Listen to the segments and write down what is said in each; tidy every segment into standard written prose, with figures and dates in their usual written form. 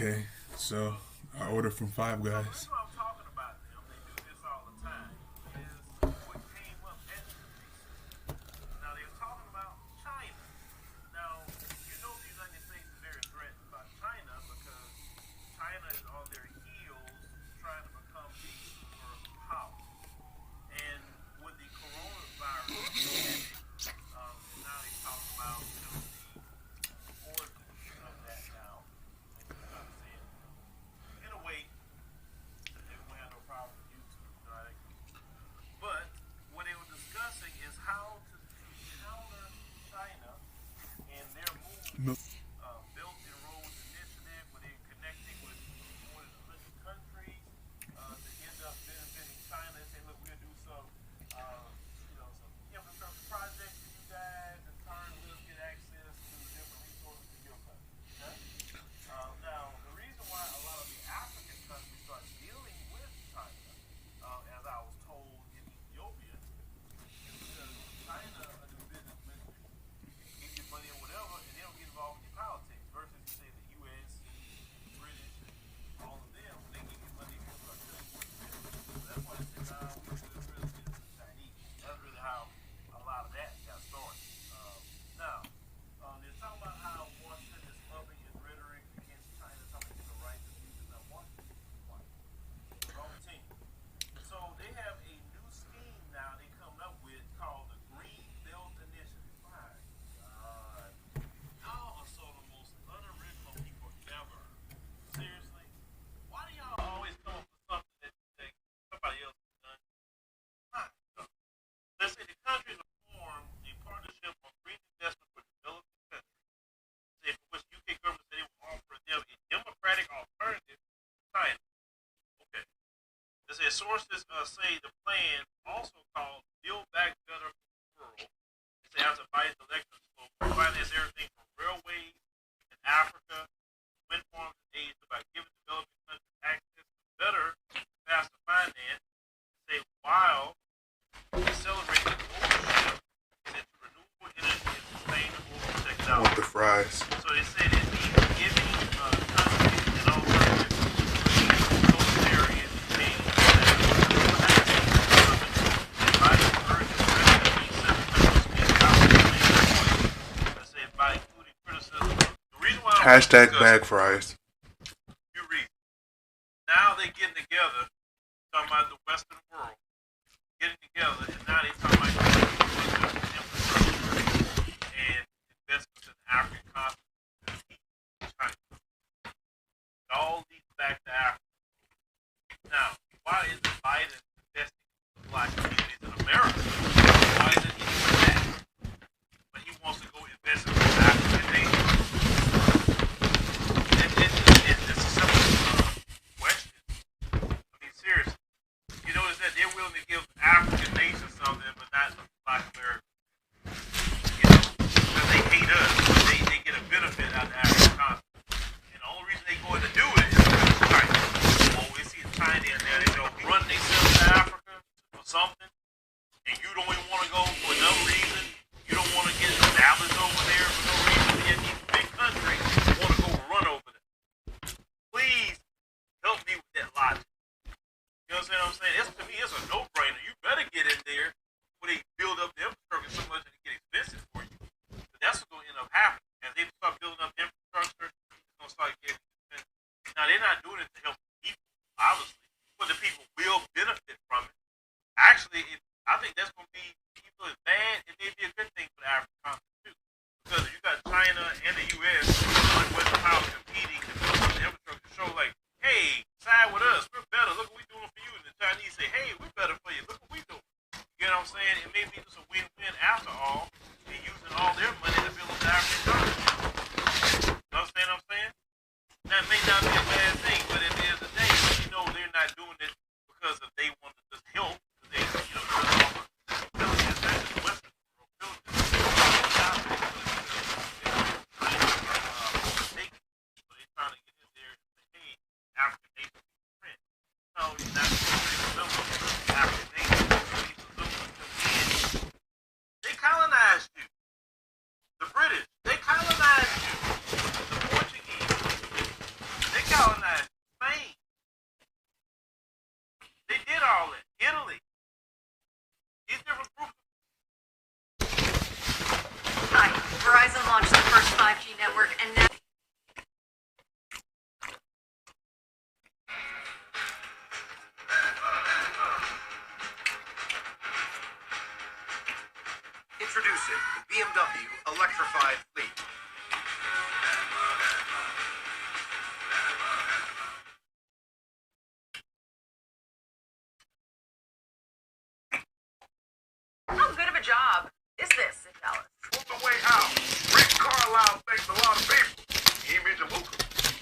Okay, so I ordered from Five So the Guys. reason I'm talking about them, they do this all the time, is what came up yesterday. Now they're talking about China. Now you know the United States is very threatened by China because China is on their heels trying to become a superpower. And with the coronavirus pandemic, now they talk about the origins of that now. And we're trying to say it in a way they won't have no problem with YouTube, you know how that goes. But what they were discussing is how to counter China and their move, No. Belt and Road Initiative, where they're connecting with more than 100 countries to end up benefiting China and say, look, we'll do some infrastructure projects for you guys, and turn we'll get access to different resources in your country. Okay? Now, the reason why a lot of the African countries start dealing with China, as I was told in Ethiopia, is because China will do business with you, give you money or whatever, and they don't get involved in your politics. Versus, you say, the U.S. and the British and all of them, when they give you money, they'll start telling you what to do. So that's why they say, nah, we should really get into the Chinese. That's really how a lot of that got started. Now, they're talking about how Washington is upping its rhetoric against China, talking about the right to speak is not Washington. Why? The wrong team. So they have a new scheme now they coming up with called the Green Belt Initiative. My God. Y'all are so the most unoriginal people ever. Seriously? Why do y'all always come up with something that somebody else has done? My God. Let's say the countries have formed a partnership on green investment for developing countries. Say for which UK government said they will offer them a democratic alternative to China. Okay. It says sources say the plan, also called Build Back Better for the World, it says as a Biden's election will finance everything from railways in Africa, wind farms and aid by giving developing countries access to better, faster finance. Say while accelerating ownership into renewable energy and sustainable I want the technology. fries. So they said it means giving countries an alternative to totalitarian change by urging president G7 countries to speak out in the voice. They said by including criticism. The reason why I want to Hashtag discuss bag it, fries. few reasons. Now they're getting together, talking about the Western world, getting together, and now they're talking about infrastructure and investments in the African continent. China. It all leads back to Africa. Now, why isn't Biden investing in black communities in America? Why isn't he doing that? But he wants to go invest in the African nation. It's a simple question. I mean, seriously. You notice that they're willing to give African nations something, but not Black America. You know, because they hate us. They get a benefit out of the African continent. And the only reason they going to do it is because of China. Oh, we see China in there. They don't run themselves to Africa for something, and you don't even want to go for another reason. You don't want to get established over there for no reason. Yet these big countries want to go run over there. Please help me with that logic. You know what I'm saying? It's, to me, it's a no-brainer. You better get in there where they build up the infrastructure so much that it get expensive for you. But that's what's going to end up happening. As they start building up infrastructure, it's going to start getting expensive. Now, they're not doing it to help the people, obviously, but the people will benefit from it. Actually, I think that's going to be, even though it's bad, it may be a good thing for the African continent, too. Because if you got China and the U.S. and Western powers competing to build up the infrastructure to show, like, hey, side with us, we're better. Look what we're doing for you. And the Chinese say, hey, we're better for you. Look what we're doing. You know what I'm saying? It may be just a win-win after all, and using all their money to build up the African continent. You understand what I'm saying? That may not be a bad thing, but at the end of the day, you know they're not doing it because of they want to just help. They, really offer ability, especially the Western world, ability to Technology Network, and now. Introducing the BMW electrified fleet. How good of a job is this in Dallas? On the way out, Rick Carlisle thanks a lot of people. He ain't mentioned Luka.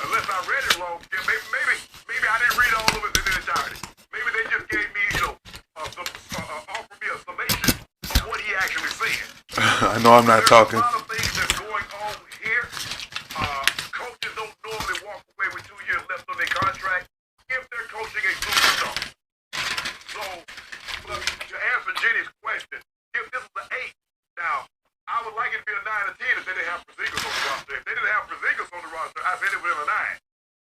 Unless I read it wrong, maybe I didn't read all of it in its entirety. Maybe they just gave me, offered me a summation of what he actually said. I know I'm not talking. There's a lot of things that's going on here. Coaches don't normally walk away with 2 years left on their contract if they're coaching a superstar. So, look, to answer Jenny's question, if this is an 8, now, I would like it to be a 9 or 10 if they didn't have Porzingis on the roster. If they didn't have Porzingis on the roster, I bet it would have been a 9.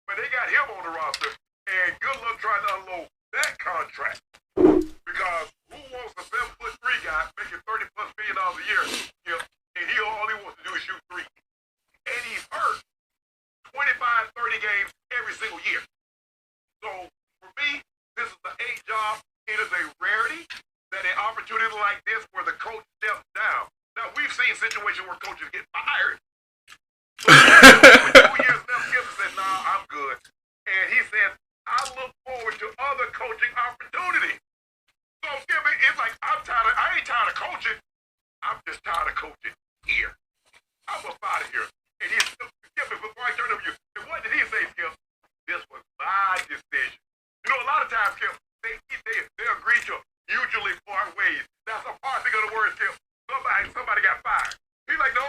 But they got him on the roster, and good luck trying to unload that contract. Because who wants a 7'3" guy making $30+ million a year, and he all he wants to do is shoot 3. And he's hurt 25, 30 games every single year. So, for me, this is the 8 job. It is a rarity that an opportunity like this where the coach steps down. Now, we've seen situations where coaches get fired. With 2 years left, Skip said, nah, I'm good. And he said, I look forward to other coaching opportunities. So, Skip, it's like, I ain't tired of coaching. I'm just tired of coaching here. I'm up out of here. And he said, Skip, before I turn over you, and what did he say, Skip? This was my decision. You know, a lot of times, Skip, they agree to mutually part ways. That's a part of the word, Skip. Somebody got fired. He's like, no,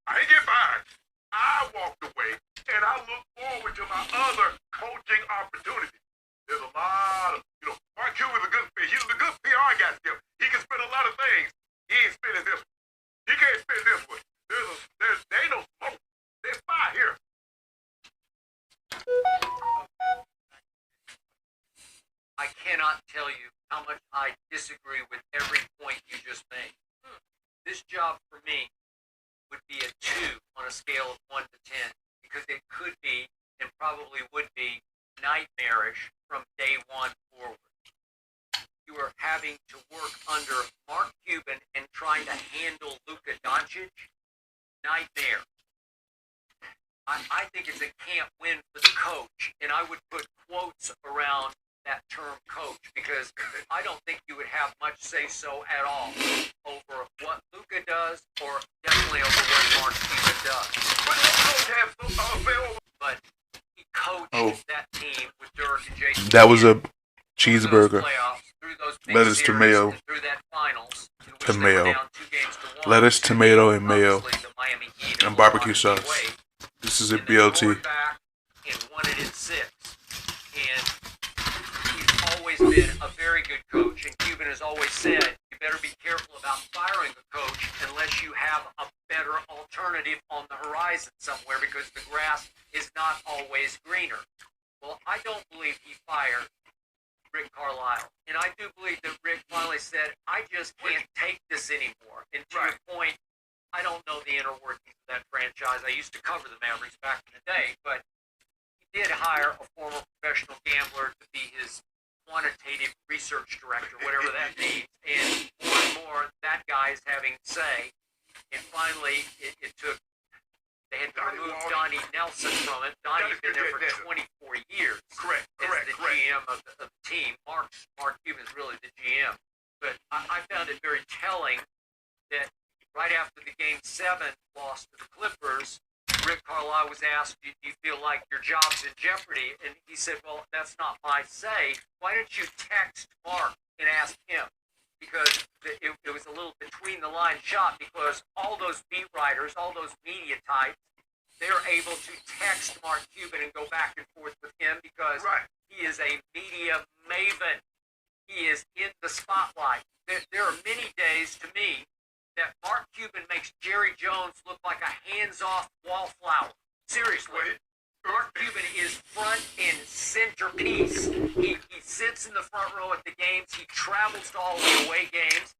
I ain't get fired. I walked away, and I look forward to my other coaching opportunities. There's a lot of, Mark Cuban is a good fit. He's a good PR guy, Skip. He can spin a lot of things. He ain't spinning this one. He can't spin this one. There ain't no smoke. There's fire here. I cannot tell you how much I disagree with every point you just made. This job for me would be a 2 on a scale of 1 to 10 because it could be and probably would be nightmarish from day 1 forward. You are having to work under Mark Cuban and trying to handle Luka Doncic. Nightmare. I think it's a can't win for the coach, and I would put quotes around that term coach because I don't think you would have much say so at all over what Luka does or definitely over what Mark Cuban does. But he coached that team with Dirk and Jason. That was a cheeseburger. Lettuce, tomato, through that finals, tomato, lettuce, tomato, and mayo, and barbecue sauce. This is a BLT. And won it in 6. And he's always been a very good coach, and Cuban has always said, you better be careful about firing a coach unless you have a better alternative on the horizon somewhere because the grass is not always greener. Well, I don't believe he fired Rick Carlisle. And I do believe that Rick finally said, I just can't take this anymore. And to your point, I don't know the inner workings of that franchise. I used to cover the Mavericks back in the day, but he did hire a former professional gambler to be his quantitative research director, whatever that means. And more, that guy is having say. And finally, it took, they had to remove Donnie Nelson from it. Donnie's been there for 24 years. Correct. The GM of the team. Mark Cuban's really the GM. But I found it very telling that right after the Game 7 loss to the Clippers, Rick Carlisle was asked, do you feel like your job's in jeopardy? And he said, well, that's not my say. Why don't you text Mark and ask him? Because it was a little between-the-line shot because all those beat writers, all those media types, they're able to text Mark Cuban and go back and forth with him because he is a media maven. He is in the spotlight. There are many days, to me, that Mark Cuban makes Jerry Jones look like a hands-off wallflower. Seriously. Mark Cuban is front and centerpiece. He sits in the front row at the games. He travels to all the away games.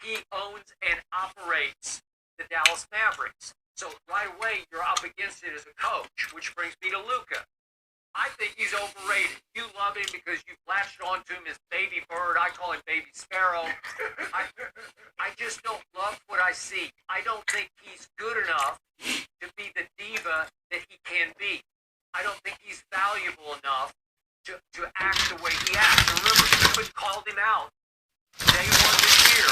He owns and operates the Dallas Mavericks. So right away, you're up against it as a coach, which brings me to Luka. I think he's overrated. You love him because you've latched onto him as baby bird. I call him baby sparrow. I just don't love what I see. I don't think he's good enough to be the diva that he can be. I don't think he's valuable enough to act the way he acts. Remember, Cuban called him out day one this year.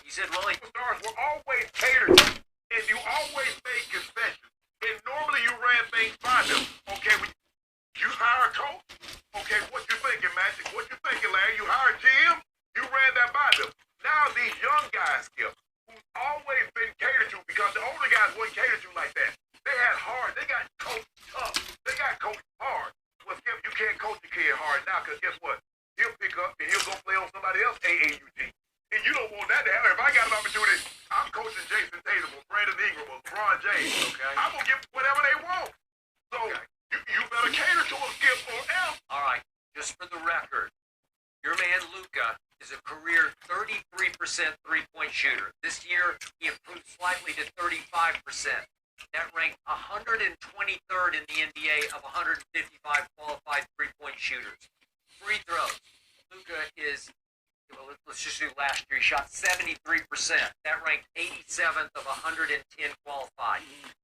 He said, well, Stars were always catered to, and you always made concessions. And normally you ran things by them. Okay, when you hire a coach, okay, what you thinking, Magic? What you thinking, Larry? You hired GM, you ran that by them. Now these young guys, Skip, who's always been catered to, because the older guys weren't catered to like that. They had hard. They got coached tough. They got coached hard. Well, Skip, you can't coach a kid hard now, because guess what? He'll pick up and he'll go play on somebody else AAUT. And you don't want that to happen. If I got an opportunity, I'm coaching Jason Tatum or Brandon Ingram or LeBron James. Okay. I'm going to give whatever they want. So you better cater to them, Skip, or else. all right, just for the record, your man Luka is a career 33% three-point shooter. This year, he improved slightly to 35%. That ranked 123rd in the NBA of 155 qualified three-point shooters. Free throws. Luka is, well, let's just do last year. He shot 73%. That ranked 87th of 110 qualified.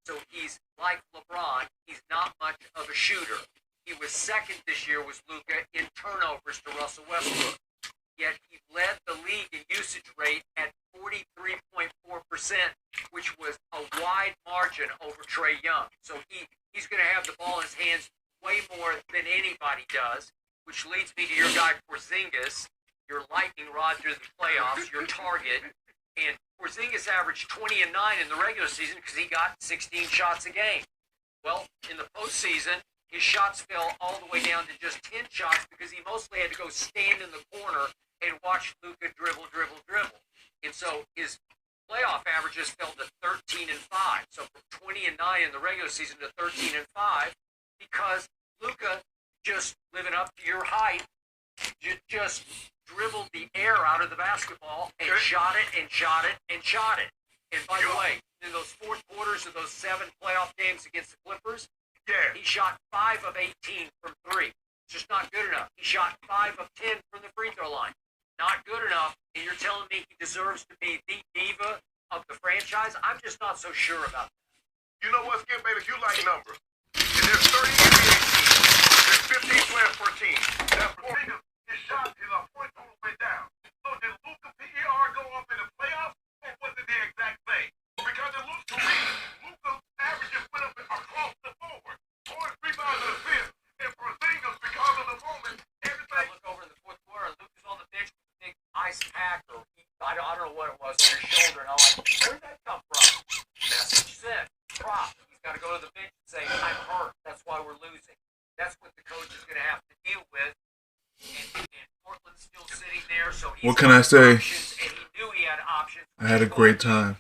So he's like LeBron. He's not much of a shooter. He was second this year, was Luka, in turnovers to Russell Westbrook. Yet he led the league in usage rate at 43.4%, which was a wide margin over Trae Young. So he's going to have the ball in his hands way more than anybody does, which leads me to your guy Porzingis, your lightning rod through the playoffs, your target. And Porzingis averaged 20 and 9 in the regular season because he got 16 shots a game. Well, in the postseason, his shots fell all the way down to just 10 shots because he mostly had to go stand in the corner and watch Luka dribble. And so his playoff averages fell to 13 and 5. So from 20 and 9 in the regular season to 13 and 5 because Luka, just living up to your height, just dribbled the air out of the basketball and shot it. And by the way, in those fourth quarters of those 7 playoff games against the Clippers, he shot 5 of 18 from 3. It's just not good enough. He shot 5 of 10 from the free throw line. Not good enough. And you're telling me he deserves to be the diva of the franchise? I'm just not so sure about that. You know what, Skip, baby? You like numbers. And there's 30 NBA teams. There's 15 players per team. That's Porzingis, his shot, his point total went down. So did Luka PER go up in the playoffs, or was it the exact same? Because it looks to me, Luka averages went up across the board. Points, rebounds, and assists. And Porzingis, because of the moment, everything. I look over in the fourth quarter, and Luka's on the bench with a big ice pack, or I don't know what it was, on his shoulder, and I'm like, where'd that come from? That's what you said. Prop. He's got to go to the bench and say, I'm hurt. That's why we're losing. That's what the coach is going to have to deal with. And Portland's still sitting there, so he's what can I say? options, and he knew he had options. I had a great time.